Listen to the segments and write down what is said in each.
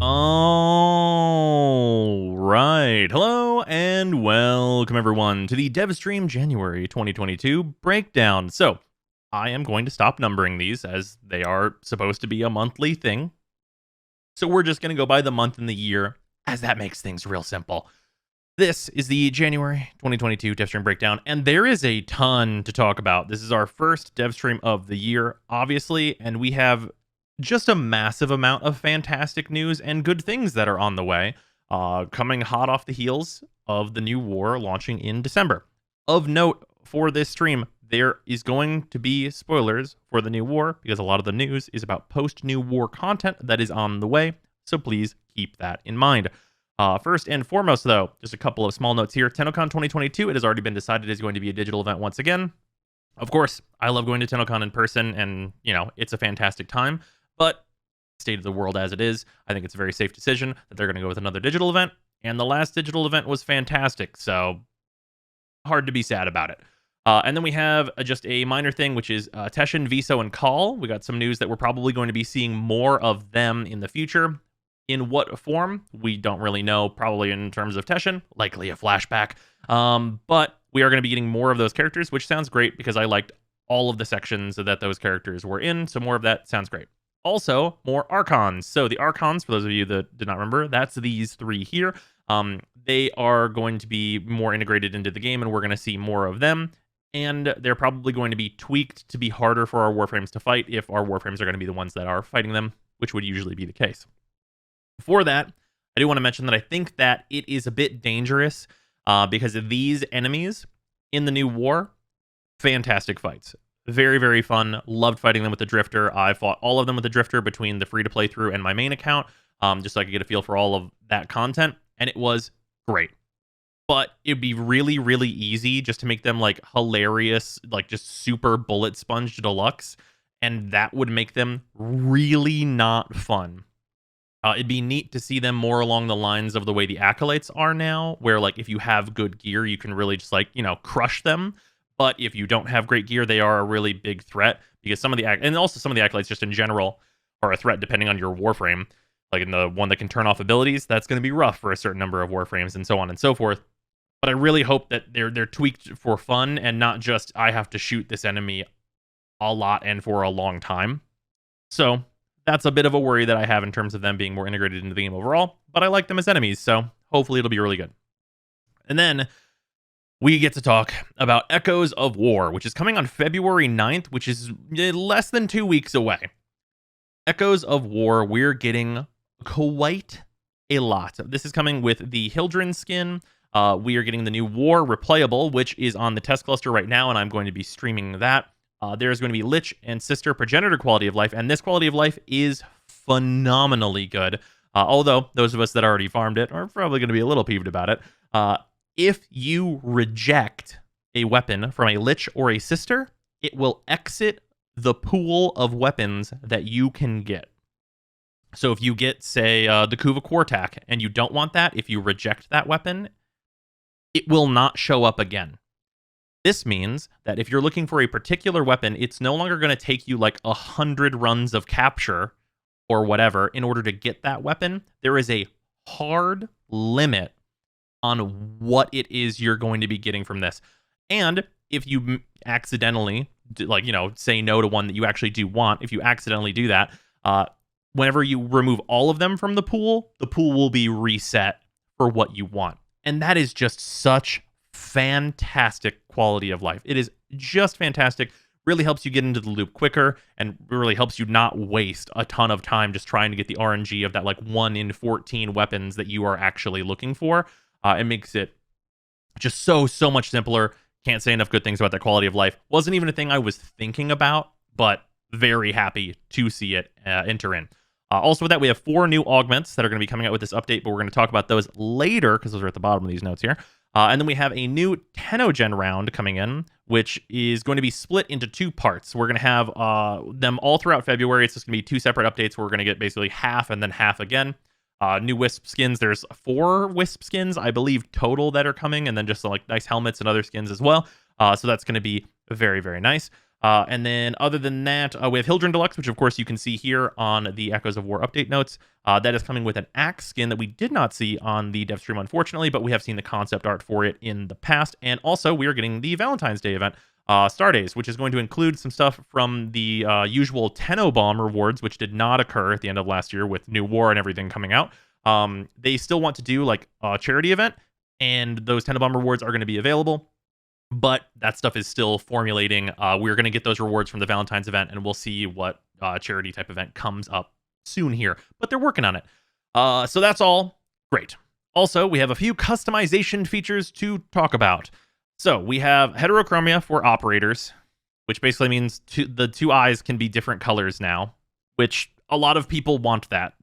All right. Hello and welcome everyone to the Devstream January 2022 breakdown. So, I am going to stop numbering these as they are supposed to be a monthly thing. So, we're just going to go by the month and the year as that makes things real simple. This is the January 2022 Devstream breakdown, and there is a ton to talk about. This is our first Devstream of the year, obviously, and we have just a massive amount of fantastic news and good things that are on the way, coming hot off the heels of the new war launching in December. Of note for this stream, there is going to be spoilers for the new war because a lot of the news is about post-new war content that is on the way, so please keep that in mind. First and foremost, though, just a couple of small notes here. TennoCon 2022, it has already been decided is going to be a digital event once again. Of course, I love going to TennoCon in person, and, it's a fantastic time. But state of the world as it is, I think it's a very safe decision that they're going to go with another digital event. And the last digital event was fantastic, so hard to be sad about it. And then we have just a minor thing, which is Teshin, Viso, and Call. We got some news that we're probably going to be seeing more of them in the future. In what form? We don't really know. Probably in terms of Teshin, likely a flashback. But we are going to be getting more of those characters, which sounds great because I liked all of the sections that those characters were in. So more of that sounds great. Also, more Archons. So the Archons, for those of you that did not remember, that's these three here. They are going to be more integrated into the game, and we're going to see more of them. And they're probably going to be tweaked to be harder for our Warframes to fight if our Warframes are going to be the ones that are fighting them, which would usually be the case. Before that, I do want to mention that I think that it is a bit dangerous because of these enemies in the new war. Fantastic fights. Very, very fun. Loved fighting them with the Drifter. I fought all of them with the Drifter between the free-to-play through and my main account, just so I could get a feel for all of that content, and it was great. But it'd be really, really easy just to make them, hilarious, just super bullet sponge deluxe, and that would make them really not fun. It'd be neat to see them more along the lines of the way the Acolytes are now, where, if you have good gear, you can really just, crush them. But if you don't have great gear, they are a really big threat, because some of the Acolytes just in general are a threat depending on your Warframe. Like in the one that can turn off abilities, that's going to be rough for a certain number of Warframes and so on and so forth. But I really hope that they're tweaked for fun and not just, I have to shoot this enemy a lot and for a long time. So that's a bit of a worry that I have in terms of them being more integrated into the game overall, but I like them as enemies, so hopefully it'll be really good. And then we get to talk about Echoes of War, which is coming on February 9th, which is less than 2 weeks away. Echoes of War, we're getting quite a lot. This is coming with the Hildren skin. We are getting the new War replayable, which is on the test cluster right now, and I'm going to be streaming that. There's going to be Lich and Sister Progenitor quality of life, and this quality of life is phenomenally good. Although those of us that already farmed it are probably going to be a little peeved about it. If you reject a weapon from a Lich or a Sister, it will exit the pool of weapons that you can get. So if you get, say, the Kuva Quartak, and you don't want that, if you reject that weapon, it will not show up again. This means that if you're looking for a particular weapon, it's no longer going to take you 100 runs of capture or whatever in order to get that weapon. There is a hard limit on what it is you're going to be getting from this. And if you accidentally, say no to one that you actually do want, if you accidentally do that, whenever you remove all of them from the pool will be reset for what you want. And that is just such fantastic quality of life. It is just fantastic. Really helps you get into the loop quicker and really helps you not waste a ton of time just trying to get the RNG of that 1 in 14 weapons that you are actually looking for. It makes it just so much simpler. Can't say enough good things about that quality of life. Wasn't even a thing I was thinking about, but very happy to see it enter in. Also with that, we have 4 new augments that are going to be coming out with this update, but we're going to talk about those later because those are at the bottom of these notes here. And then we have a new Tennogen round coming in, which is going to be split into 2 parts. We're going to have them all throughout February. It's just going to be 2 separate updates where we're going to get basically half and then half again. New Wisp skins. There's 4 Wisp skins, I believe, total that are coming, and then just nice helmets and other skins as well. So that's going to be very, very nice. And then other than that, we have Hildren Deluxe, which of course you can see here on the Echoes of War update notes. That is coming with an axe skin that we did not see on the Devstream, unfortunately, but we have seen the concept art for it in the past. And also, we are getting the Valentine's Day event, Stardays, which is going to include some stuff from the usual Tenno Bomb rewards, which did not occur at the end of last year with New War and everything coming out. They still want to do like a charity event, and those Tenno Bomb rewards are going to be available. But that stuff is still formulating. We're going to get those rewards from the Valentine's event, and we'll see what charity type event comes up soon here. But they're working on it. So that's all great. Also, we have a few customization features to talk about. So we have heterochromia for operators, which basically means the two eyes can be different colors now, which a lot of people want that.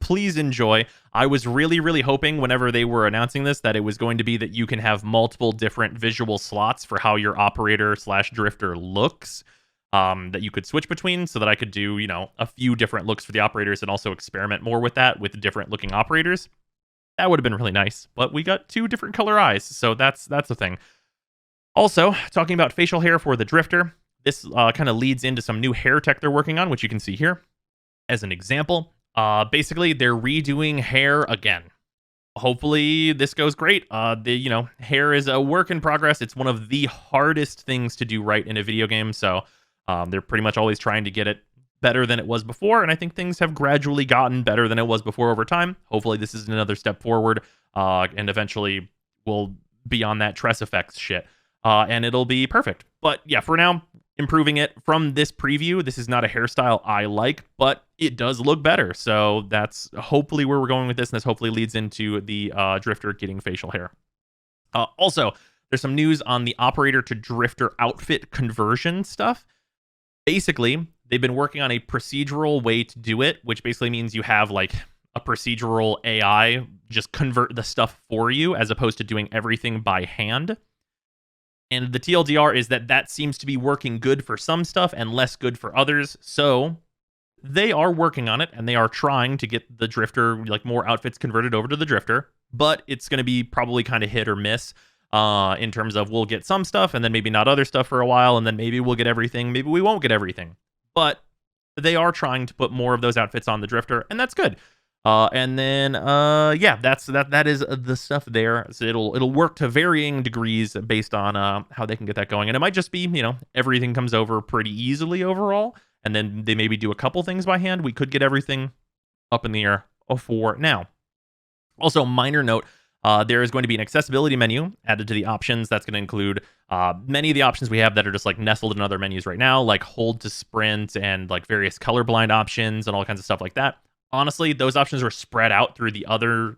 Please enjoy. I was really, really hoping whenever they were announcing this that it was going to be that you can have multiple different visual slots for how your operator / drifter looks, that you could switch between, so that I could do, a few different looks for the operators and also experiment more with that with different looking operators. That would have been really nice, but we got two different color eyes, so that's the thing. Also, talking about facial hair for the drifter, this kind of leads into some new hair tech they're working on, which you can see here as an example. Basically, they're redoing hair again. Hopefully, this goes great. Hair is a work in progress. It's one of the hardest things to do right in a video game, so they're pretty much always trying to get it better than it was before, and I think things have gradually gotten better than it was before over time. Hopefully, this is another step forward, and eventually we'll be on that Tress effects shit, and it'll be perfect. But yeah, for now, improving it from this preview. This is not a hairstyle I like, but it does look better. So that's hopefully where we're going with this, and this hopefully leads into the drifter getting facial hair. Also, there's some news on the operator to drifter outfit conversion stuff. Basically, they've been working on a procedural way to do it, which basically means you have like a procedural AI just convert the stuff for you as opposed to doing everything by hand. And the TLDR is that seems to be working good for some stuff and less good for others. So they are working on it, and they are trying to get the drifter, like more outfits converted over to the drifter. But it's going to be probably kind of hit or miss in terms of we'll get some stuff and then maybe not other stuff for a while. And then maybe we'll get everything. Maybe we won't get everything. But they are trying to put more of those outfits on the drifter, and that's good. And then, that is the stuff there. So it'll work to varying degrees based on how they can get that going. And it might just be, everything comes over pretty easily overall. And then they maybe do a couple things by hand. We could get everything up in the air for now. Also, minor note, there is going to be an accessibility menu added to the options. That's going to include many of the options we have that are just like nestled in other menus right now, like hold to sprint and like various colorblind options and all kinds of stuff like that. Honestly, those options are spread out through the other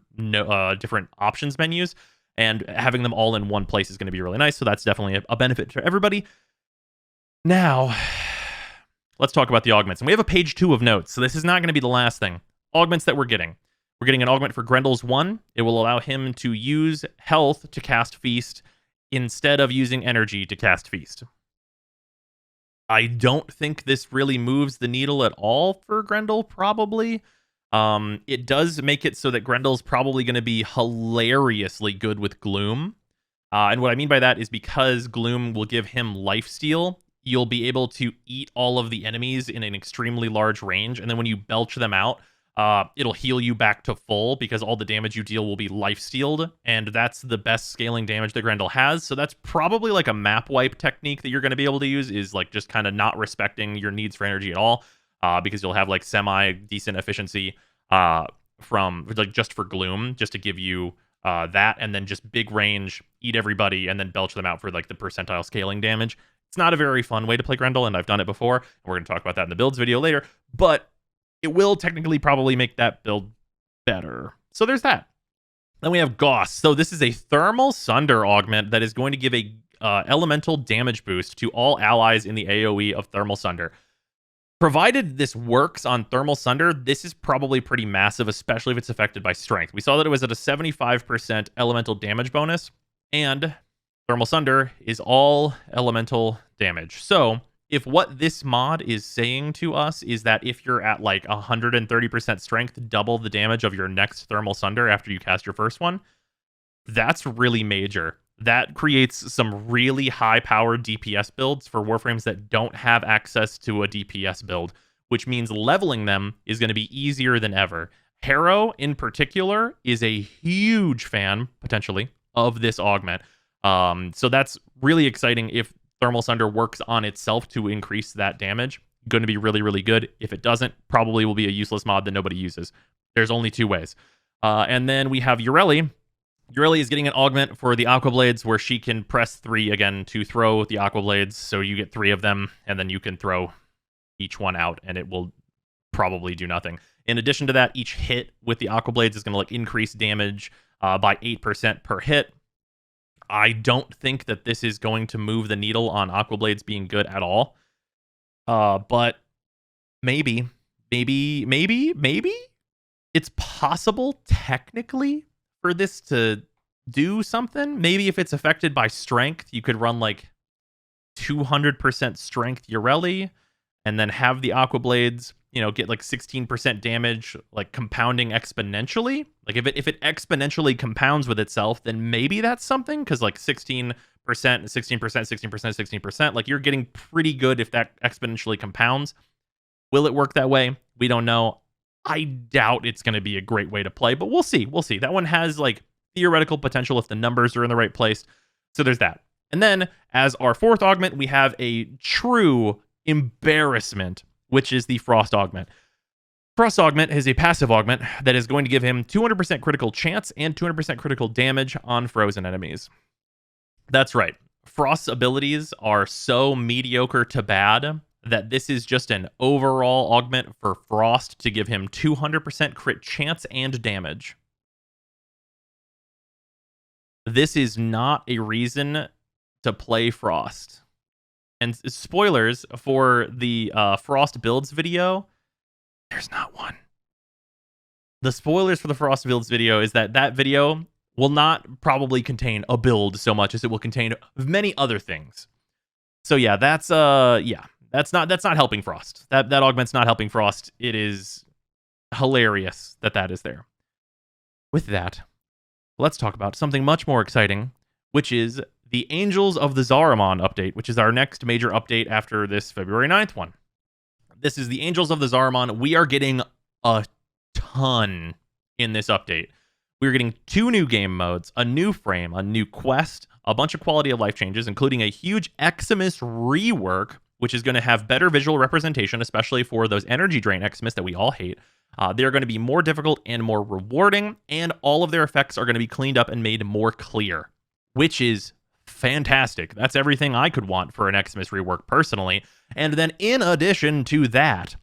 different options menus, and having them all in one place is going to be really nice. So that's definitely a benefit for everybody. Now, let's talk about the augments. And we have a page 2 of notes, so this is not going to be the last thing. Augments that we're getting. We're getting an augment for Grendel's 1. It will allow him to use health to cast Feast instead of using energy to cast Feast. I don't think this really moves the needle at all for Grendel, probably. It does make it so that Grendel's probably going to be hilariously good with Gloom. And what I mean by that is because Gloom will give him lifesteal, you'll be able to eat all of the enemies in an extremely large range. And then when you belch them out, it'll heal you back to full because all the damage you deal will be lifestealed. And that's the best scaling damage that Grendel has. So that's probably like a map wipe technique that you're going to be able to use, is like just kind of not respecting your needs for energy at all. Because you'll have like semi-decent efficiency from like just for Gloom, just to give you that, and then just big range, eat everybody, and then belch them out for like the percentile scaling damage. It's not a very fun way to play Grendel, and I've done it before, and we're going to talk about that in the builds video later, but it will technically probably make that build better. So there's that. Then we have Gauss. So this is a Thermal Sunder augment that is going to give a elemental damage boost to all allies in the AoE of Thermal Sunder. Provided this works on Thermal Sunder, this is probably pretty massive, especially if it's affected by strength. We saw that it was at a 75% elemental damage bonus, and Thermal Sunder is all elemental damage. So if what this mod is saying to us is that if you're at like 130% strength, double the damage of your next Thermal Sunder after you cast your first one, that's really major. that creates some really high-powered DPS builds for Warframes that don't have access to a DPS build, which means leveling them is going to be easier than ever. Harrow, in particular, is a huge fan, potentially, of this augment. So that's really exciting. If Thermal Sunder works on itself to increase that damage, going to be really, really good. If it doesn't, probably will be a useless mod that nobody uses. There's only two ways. And then we have Ureli. Ureli is getting an augment for the Aqua Blades where she can press 3 again to throw the Aqua Blades. So you get 3 of them, and then you can throw each one out, and it will probably do nothing. In addition to that, each hit with the Aqua Blades is going to like increase damage by 8% per hit. I don't think that this is going to move the needle on Aqua Blades being good at all. But maybe it's possible technically for this to do something. Maybe if it's affected by strength, you could run like 200% strength Ureli and then have the Aqua Blades, you know, get like 16% damage, like compounding exponentially. Like if it exponentially compounds with itself, then maybe that's something, because like 16%, 16%, like you're getting pretty good if that exponentially compounds. Will it work that way? We don't know. I doubt it's going to be a great way to play, but we'll see. We'll see. That one has like theoretical potential if the numbers are in the right place. So there's that. And then as our fourth augment, we have a true embarrassment, which is the Frost augment. Frost augment is a passive augment that is going to give him 200% critical chance and 200% critical damage on frozen enemies. That's right. Frost's abilities are so mediocre to bad that this is just an overall augment for Frost to give him 200% crit chance and damage. This is not a reason to play Frost. And spoilers for the Frost builds video, there's not one. The spoilers for the Frost builds video is that video will not probably contain a build so much as it will contain many other things. So yeah, that's not helping Frost. That augment's not helping Frost. It is hilarious that is there. With that, let's talk about something much more exciting, which is the Angels of the Zaramon update, which is our next major update after this February 9th one. This is the Angels of the Zaramon. We are getting a ton in this update. We're getting 2 new game modes, a new frame, a new quest, a bunch of quality of life changes, including a huge Eximus rework, which is going to have better visual representation, especially for those energy drain Eximus that we all hate. They're going to be more difficult and more rewarding, and all of their effects are going to be cleaned up and made more clear, which is fantastic. That's everything I could want for an Eximus rework personally. And then in addition to that,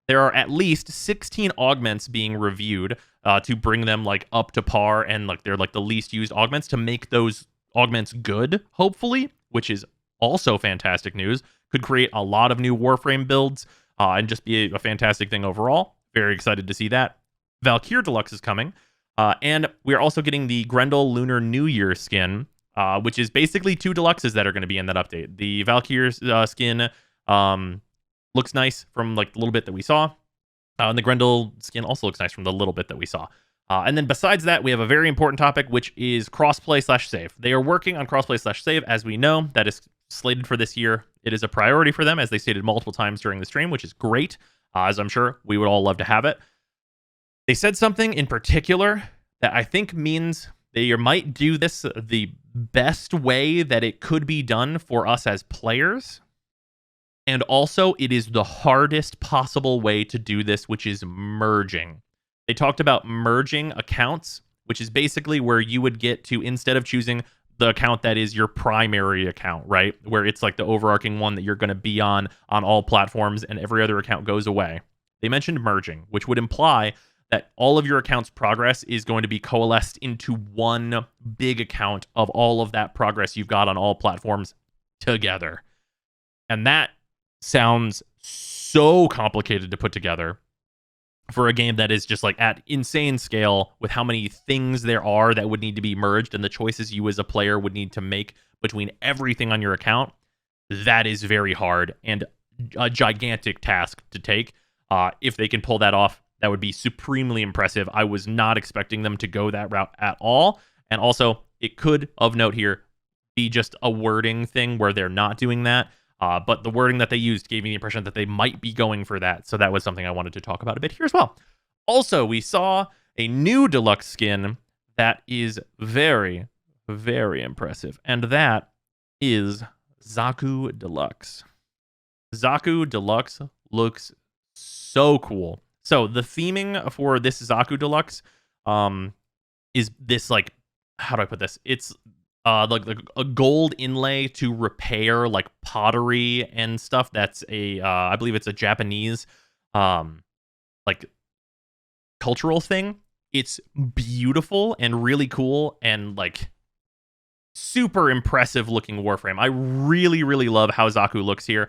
there are at least 16 augments being reviewed to bring them like up to par, and like they're like the least used augments to make those augments good, hopefully, which is also fantastic news. Could create a lot of new Warframe builds and just be a fantastic thing overall. Very excited to see that. Valkyr Deluxe is coming. And we're also getting the Grendel Lunar New Year skin, which is basically 2 deluxes that are going to be in that update. The Valkyr skin looks nice from like the little bit that we saw. And the Grendel skin also looks nice from the little bit that we saw. And then besides that, we have a very important topic, which is crossplay/save. They are working on crossplay/save, as we know. That is slated for this year. It is a priority for them, as they stated multiple times during the stream, which is great, as I'm sure we would all love to have it. They said something in particular that I think means they might do this the best way that it could be done for us as players. And also, it is the hardest possible way to do this, which is merging. They talked about merging accounts, which is basically where you would get to, instead of choosing the account that is your primary account, right? Where it's like the overarching one that you're going to be on all platforms and every other account goes away. They mentioned merging, which would imply that all of your account's progress is going to be coalesced into one big account of all of that progress you've got on all platforms together. And that sounds so complicated to put together for a game that is just like at insane scale, with how many things there are that would need to be merged and the choices you as a player would need to make between everything on your account. That is very hard and a gigantic task to take. If they can pull that off, that would be supremely impressive. I was not expecting them to go that route at all. And also, it could, of note here, be just a wording thing where they're not doing that. But the wording that they used gave me the impression that they might be going for that. So that was something I wanted to talk about a bit here as well. Also, we saw a new deluxe skin that is very, very impressive. And that is Zaku Deluxe. Zaku Deluxe looks so cool. So the theming for this Zaku Deluxe is this, like, how do I put this? It's like a gold inlay to repair like pottery and stuff. That's a I believe it's a Japanese like cultural thing. It's beautiful and really cool and like super impressive looking Warframe. I really, really love how Zaku looks here.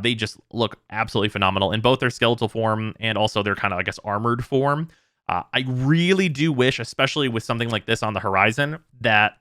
They just look absolutely phenomenal in both their skeletal form and also their kind of, I guess, armored form. I really do wish, especially with something like this on the horizon, that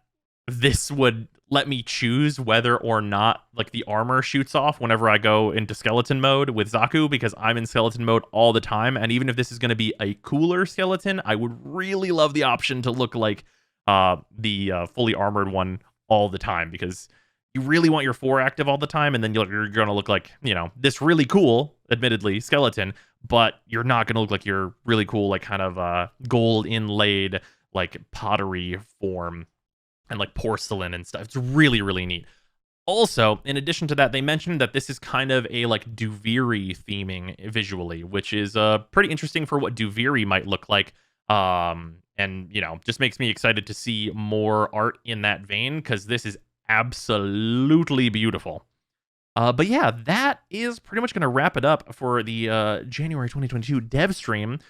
this would let me choose whether or not like the armor shoots off whenever I go into skeleton mode with Zaku, because I'm in skeleton mode all the time. And even if this is going to be a cooler skeleton, I would really love the option to look like the fully armored one all the time, because you really want your 4 active all the time, and then you're going to look like, you know, this really cool, admittedly, skeleton, but you're not going to look like your really cool, like, kind of gold inlaid, like, pottery form and, like, porcelain and stuff. It's really, really neat. Also, in addition to that, they mentioned that this is kind of a, like, Duviri theming visually, which is pretty interesting for what Duviri might look like. And, you know, just makes me excited to see more art in that vein, because this is absolutely beautiful. But yeah, that is pretty much going to wrap it up for the January 2022 Devstream.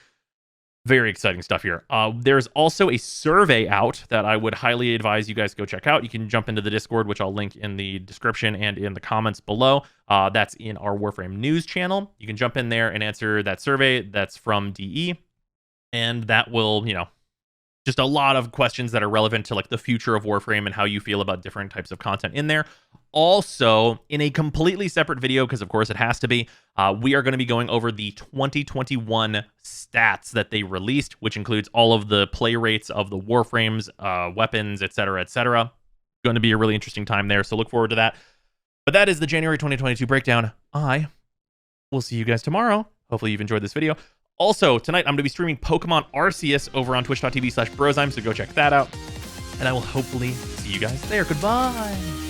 Very exciting stuff here. There's also a survey out that I would highly advise you guys go check out. You can jump into the Discord, which I'll link in the description and in the comments below. That's in our Warframe news channel. You can jump in there and answer that survey. That's from DE. And that will, you know, just a lot of questions that are relevant to like the future of Warframe and how you feel about different types of content in there. Also, in a completely separate video, because of course it has to be, we are going to be going over the 2021 stats that they released, which includes all of the play rates of the Warframes, weapons, etc., etc. Going to be a really interesting time there, so look forward to that. But that is the January 2022 breakdown. I will see you guys tomorrow. Hopefully you've enjoyed this video. Also, tonight I'm going to be streaming Pokemon Arceus over on twitch.tv/Brozime, so go check that out. And I will hopefully see you guys there. Goodbye!